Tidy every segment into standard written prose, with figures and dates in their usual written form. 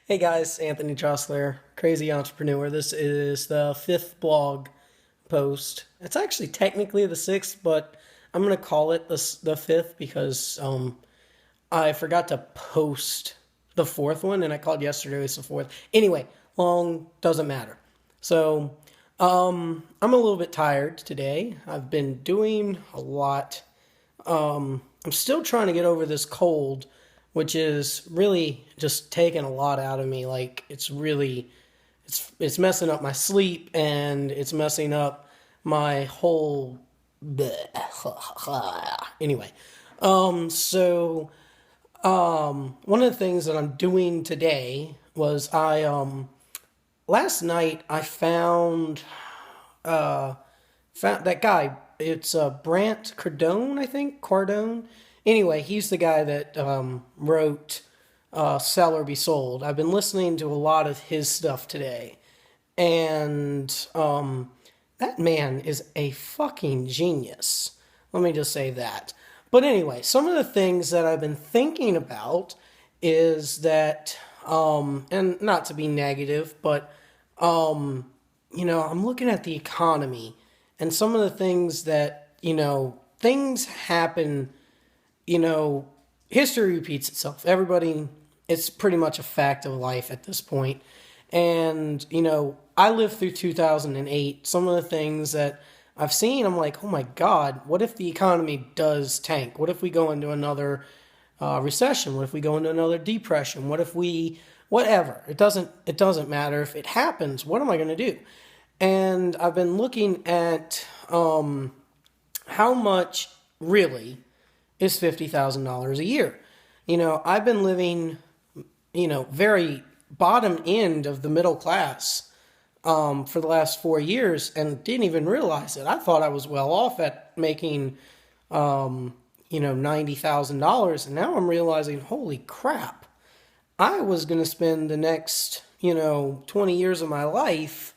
Hey guys, Anthony Trostler, Crazy Entrepreneur. This is the fifth blog post. It's actually technically the sixth, but I'm gonna call it the fifth because I forgot to post the fourth one, and I called yesterday was the fourth. Anyway, long doesn't matter. So I'm a little bit tired today. I've been doing a lot. I'm still trying to get over this cold, which is really just taking a lot out of me. Like it's messing up my sleep and it's messing up my whole. Anyway, so one of the things that I'm doing today was I last night I found that guy. It's Brant Cardone, I think. Cardone. Anyway, he's the guy that wrote "Sell or Be Sold." I've been listening to a lot of his stuff today, and that man is a fucking genius. Let me just say that. But anyway, some of the things that I've been thinking about is that, and not to be negative, but I'm looking at the economy and some of the things that, things happen, you know, history repeats itself. Everybody, it's pretty much a fact of life at this point. And, I lived through 2008. Some of the things that I've seen, I'm like, oh my God, what if the economy does tank? What if we go into another recession? What if we go into another depression? What if we, whatever? It doesn't matter if it happens. What am I going to do? And I've been looking at how much really is $50,000 a year. I've been living, very bottom end of the middle class for the last 4 years and didn't even realize it. I thought I was well off at making, $90,000. And now I'm realizing, holy crap, I was going to spend the next, 20 years of my life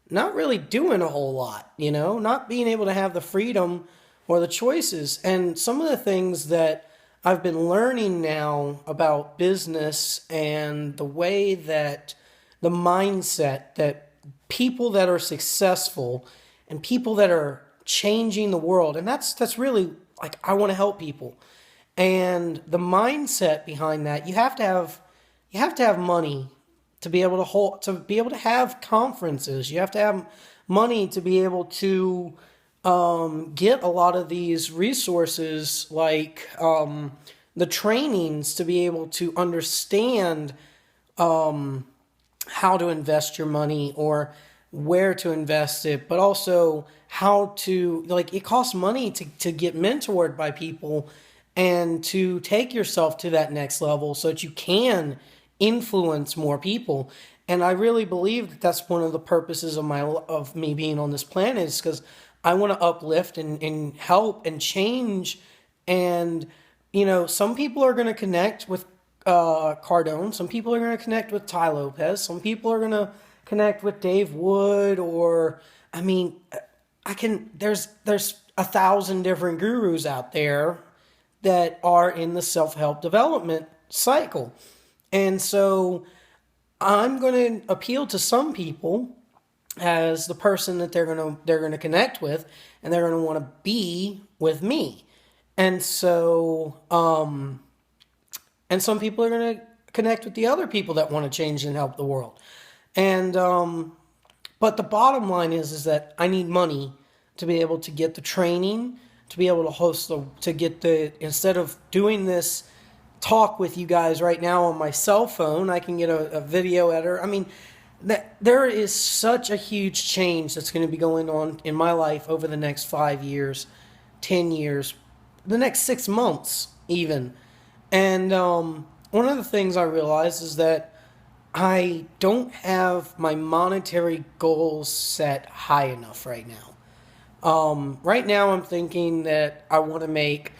not really doing a whole lot, not being able to have the freedom or the choices. And some of the things that I've been learning now about business and the way that the mindset that people that are successful and people that are changing the world, and that's really like I want to help people. And the mindset behind that, you have to have money to be able to have conferences. You have to have money to be able to get a lot of these resources, like the trainings, to be able to understand how to invest your money or where to invest it, but also how to, like, it costs money to get mentored by people and to take yourself to that next level so that you can influence more people. And I really believe that that's one of the purposes of me being on this planet, is because I want to uplift and help and change. And some people are going to connect with Cardone. Some people are going to connect with Ty Lopez. Some people are going to connect with Dave Wood. Or I mean, there's 1,000 different gurus out there that are in the self-help development cycle. And so I'm going to appeal to some people as the person that they're going to connect with, and they're going to want to be with me. And so and some people are going to connect with the other people that want to change and help the world. And but the bottom line is that I need money to be able to get the training, to be able to instead of doing this talk with you guys right now on my cell phone, I can get a video editor. I mean, there is such a huge change that's going to be going on in my life over the next 5 years, 10 years, the next 6 months even. And one of the things I realized is that I don't have my monetary goals set high enough right now. Right now I'm thinking that I want to make...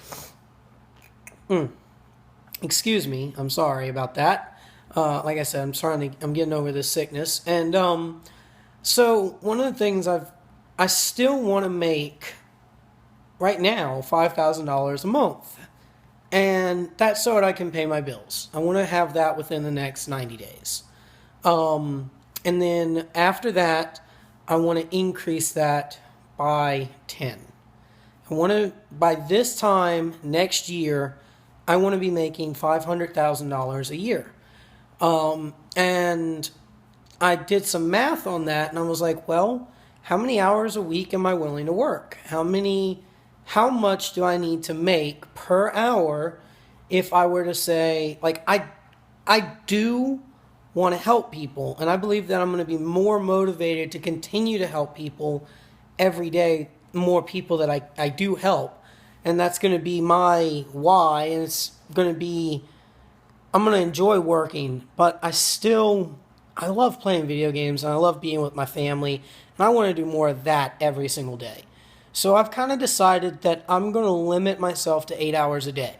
Excuse me, I'm sorry about that. Like I said, I'm getting over this sickness. And so one of the things I still want to make right now $5,000 a month. And that's so that I can pay my bills. I want to have that within the next 90 days. And then after that, I want to increase that by 10. I want to, by this time next year, I want to be making $500,000 a year. And I did some math on that and I was like, well, how many hours a week am I willing to work? How much do I need to make per hour if I were to say, like, I do want to help people, and I believe that I'm going to be more motivated to continue to help people every day, more people that I do help. And that's going to be my why, and it's going to be, I'm going to enjoy working, but I love playing video games, and I love being with my family, and I want to do more of that every single day. So I've kind of decided that I'm going to limit myself to 8 hours a day.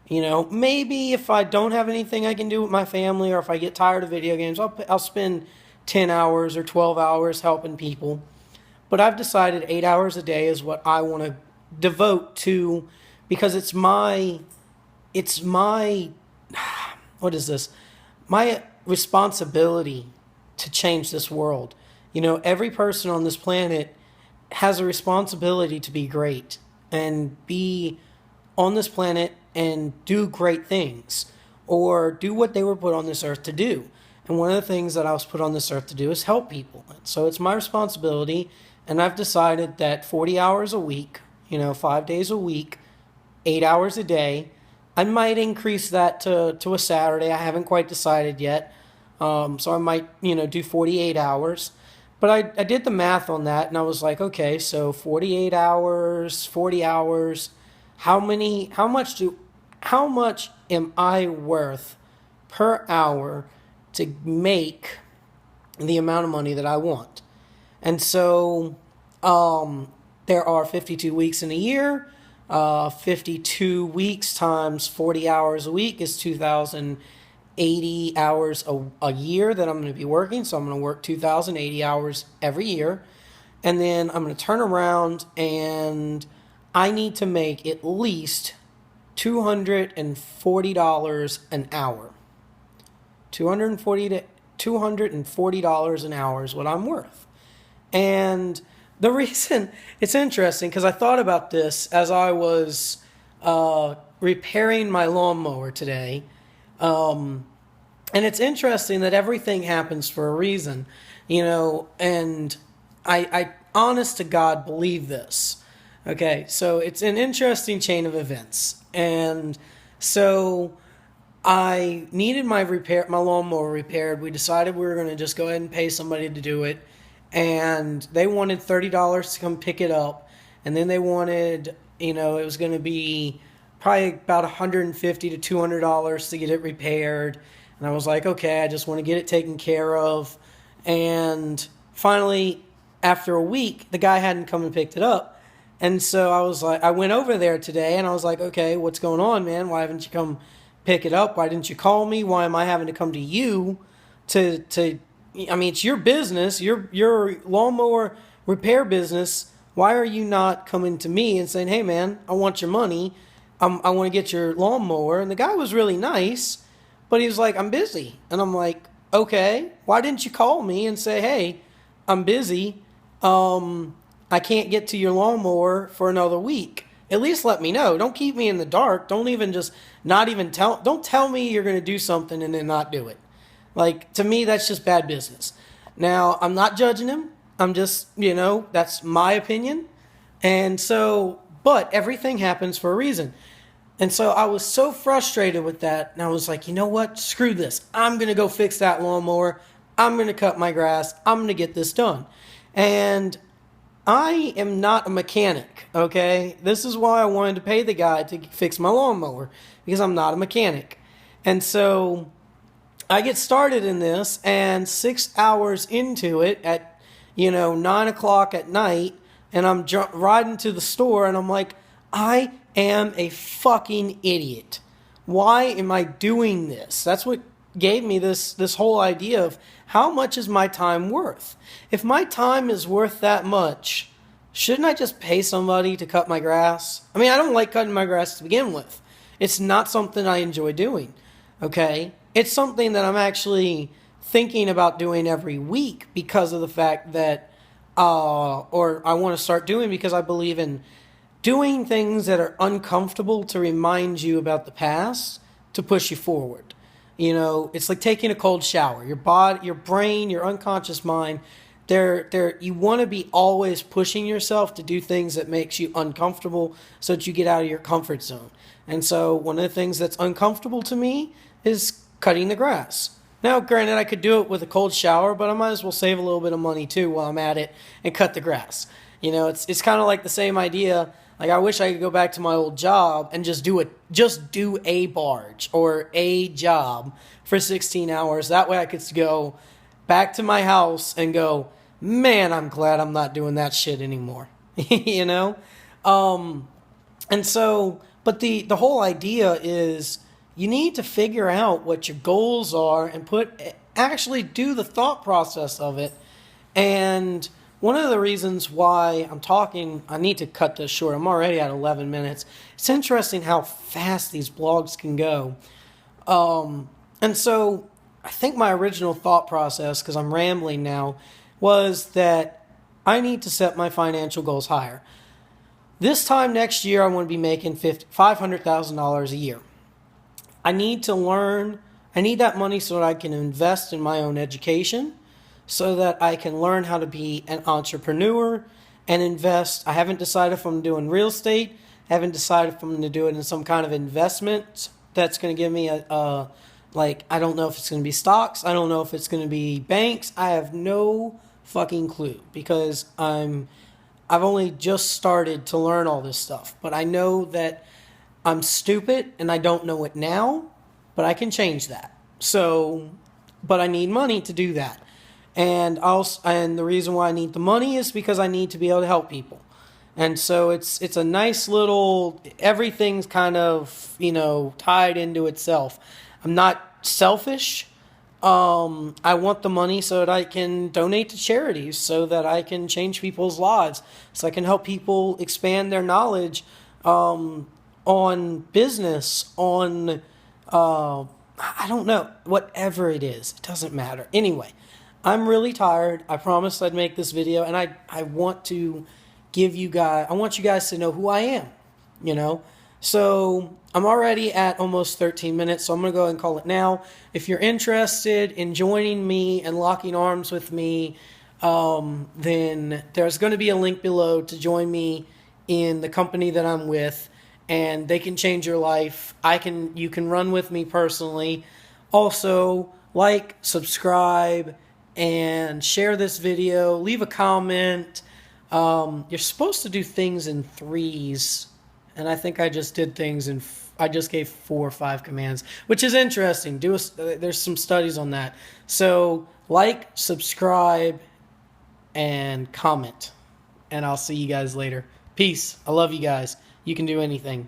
You know, maybe if I don't have anything I can do with my family, or if I get tired of video games, I'll spend 10 hours or 12 hours helping people. But I've decided 8 hours a day is what I want to devote to, because it's my, what is this? My responsibility to change this world. You know, every person on this planet has a responsibility to be great and be on this planet and do great things, or do what they were put on this earth to do. And one of the things that I was put on this earth to do is help people. So it's my responsibility, and I've decided that 40 hours a week, 5 days a week, 8 hours a day. I might increase that to a Saturday. I haven't quite decided yet. So I might, do 48 hours. But I did the math on that, and I was like, okay, so 48 hours, 40 hours, how much am I worth per hour to make the amount of money that I want? And so there are 52 weeks in a year. 52 weeks times 40 hours a week is 2,080 hours a year that I'm going to be working. So I'm going to work 2,080 hours every year. And then I'm going to turn around and I need to make at least $240 an hour. $240 an hour is what I'm worth. And the reason, it's interesting because I thought about this as I was repairing my lawnmower today. And it's interesting that everything happens for a reason, and I honest to God believe this. Okay, so it's an interesting chain of events. And so I needed my lawnmower repaired. We decided we were going to just go ahead and pay somebody to do it. And they wanted $30 to come pick it up. And then they wanted, it was going to be probably about $150 to $200 to get it repaired. And I was like, okay, I just want to get it taken care of. And finally, after a week, the guy hadn't come and picked it up. And so I was like, I went over there today and I was like, okay, what's going on, man? Why haven't you come pick it up? Why didn't you call me? Why am I having to come to you to it's your business, your lawnmower repair business. Why are you not coming to me and saying, hey, man, I want your money. I want to get your lawnmower. And the guy was really nice, but he was like, I'm busy. And I'm like, okay, why didn't you call me and say, hey, I'm busy. I can't get to your lawnmower for another week. At least let me know. Don't keep me in the dark. Don't tell me you're going to do something and then not do it. Like, to me, that's just bad business. Now, I'm not judging him. I'm just, that's my opinion. And so, but everything happens for a reason. And so I was so frustrated with that. And I was like, you know what? Screw this. I'm going to go fix that lawnmower. I'm going to cut my grass. I'm going to get this done. And I am not a mechanic, okay? This is why I wanted to pay the guy to fix my lawnmower, because I'm not a mechanic. And so I get started in this, and 6 hours into it at, 9 o'clock at night, and I'm riding to the store, and I'm like, I am a fucking idiot. Why am I doing this? That's what gave me this whole idea of how much is my time worth? If my time is worth that much, shouldn't I just pay somebody to cut my grass? I mean, I don't like cutting my grass to begin with. It's not something I enjoy doing. Okay? It's something that I'm actually thinking about doing every week because of the fact that, or I want to start doing because I believe in doing things that are uncomfortable to remind you about the past to push you forward. You know, it's like taking a cold shower. Your body, your brain, your unconscious mind, you want to be always pushing yourself to do things that makes you uncomfortable so that you get out of your comfort zone. And so one of the things that's uncomfortable to me is cutting the grass. Now, granted, I could do it with a cold shower, but I might as well save a little bit of money too while I'm at it and cut the grass. You know, it's kind of like the same idea. Like I wish I could go back to my old job and just do a barge or a job for 16 hours. That way I could go back to my house and go, man, I'm glad I'm not doing that shit anymore. You know? And so, but the whole idea is you need to figure out what your goals are and actually do the thought process of it. And one of the reasons why I need to cut this short. I'm already at 11 minutes. It's interesting how fast these blogs can go. And so I think my original thought process, because I'm rambling now, was that I need to set my financial goals higher. This time next year, I want to be making $500,000 a year. I need that money so that I can invest in my own education, so that I can learn how to be an entrepreneur and invest. I haven't decided if I'm doing real estate. I haven't decided if I'm going to do it in some kind of investment that's going to give me I don't know if it's going to be stocks. I don't know if it's going to be banks. I have no fucking clue because I've only just started to learn all this stuff. But I know that I'm stupid and I don't know it now, but I can change that. So, but I need money to do that. And the reason why I need the money is because I need to be able to help people. And so it's a nice little, everything's kind of, tied into itself. I'm not selfish. I want the money so that I can donate to charities, so that I can change people's lives, so I can help people expand their knowledge on business, on, I don't know, whatever it is. It doesn't matter. Anyway, I'm really tired. I promised I'd make this video, and I want you guys to know who I am, So I'm already at almost 13 minutes, so I'm going to go ahead and call it now. If you're interested in joining me and locking arms with me, then there's going to be a link below to join me in the company that I'm with, and they can change your life. You can run with me personally. Also, subscribe, and share this video. Leave a comment. You're supposed to do things in threes, and I think I just did things I just gave 4 or 5 commands, which is interesting. There's some studies on that. So subscribe, and comment, and I'll see you guys later. Peace. I love you guys. You can do anything.